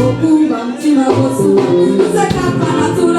Okumba mtima kosu, seka kana tula.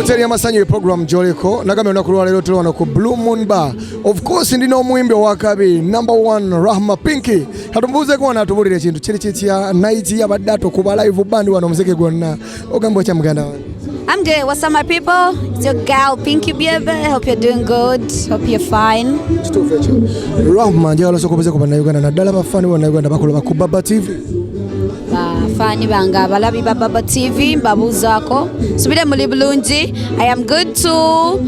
Hoteli ya masanyu program Joleko nagambe onakulwa lero tulwana ku Blue Moon Bar. Of course ndino omuyimbi owakabi number 1 Rahma Pinky. Katumbuze ko natubulire kintu kiri kitya night ya badato kuba live band wano muzeke gonna. Ogambo cha muganda wange. I'm good. What's up, my people? It's your gal, Pinky Baby. Hope you're doing good. Hope you're fine. Rahma, njalo sokobeze kuba na Uganda na dala bafani wa na Uganda bakola ku Baba TV. Bafani banga balabi Baba TV babuzako. Subire muri bulungi. I am good too.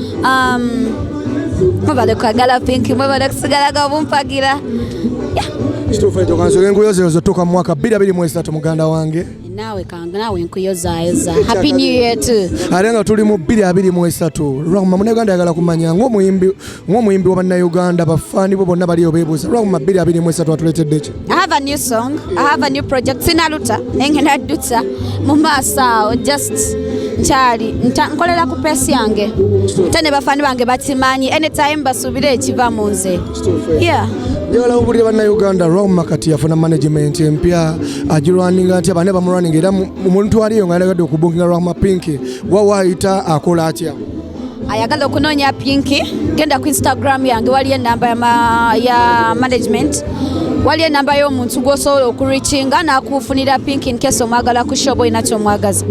Mubale kwagala Pinky, mubale kusigala gabumpagira. Kitufe cyo kanso nkuyoze zotoka mwaka 2023 muganda wange. Nawe kanga nawe nkuyoza. Happy New Year too. Arenga tuli mu 2023. Rahma muneganda yagala kumanya ng'omuyimbi wa Uganda bafani bo bonna bali obebuza. Rahma 2023 atuletedde ki? I have a new song. I have a new project. Sinaluta engenda dutsa mumasa just chali nkolera ku pesi yange. Tene bafani bange batimanyi anytime basubire ekiva munze. Yeah. Yala ubuli bana Uganda Rahma kati yafuna management empya ajirwaninga ati abane bamurwaning era umuntu aliyo ngalegadde okubunga Rahma Pinky wawaita akola atya ayagala okunonya Pinky genda ku Instagram yange wali enamba ya management wali enamba y'omuntu gwosobola okureachinga nakufunira Pinky in case omwagala ku show boy nakyo mwagaza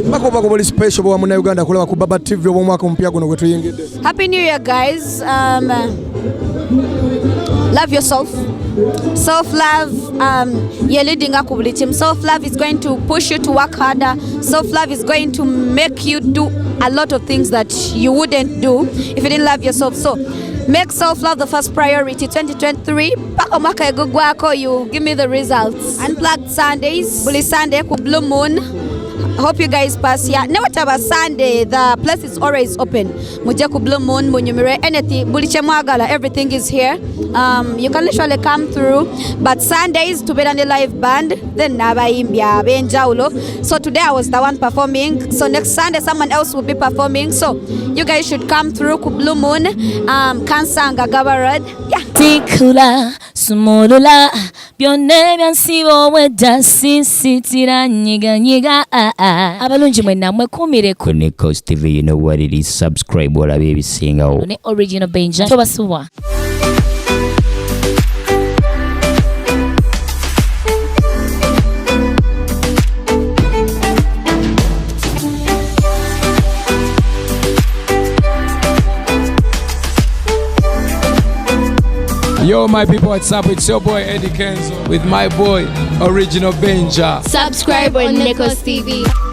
bako boli special bo mu Uganda kulaba ku Baba TV obomwaka mpya guno gwe tuyingidde. Happy New Year guys. Love yourself. Self-love, you're leading up with team. Self-love is going to push you to work harder. Self-love is going to make you do a lot of things that you wouldn't do if you didn't love yourself. So make self-love the first priority. 2023, you give me the results. Unplugged Sundays, Bully Sunday, Blue Moon. Hope you guys pass here. Never have Sunday, the place is always open. Mujaku Blue Moon, Munyumire, anything, Buliche Mwagala, everything is here. You can literally come through. But Sundays to be on the live band, then Nabaimbia, Benjaulo. So today I was the one performing. So next Sunday someone else will be performing. So you guys should come through Blue Moon, Kansanga Gabarad. Yeah. Tikula, Sumulula, Bionnebian Sivo, Wedasi, Sitira, Niga. Abalunji mwena mwekumire ku NEKOZ TV. You know what it is. Subscribe wala baby singa ne original Benja tobasuwa. Yo, my people, what's up? It's your boy Eddie Kenzo with my boy Original Benja. Subscribe on NEKOZ TV.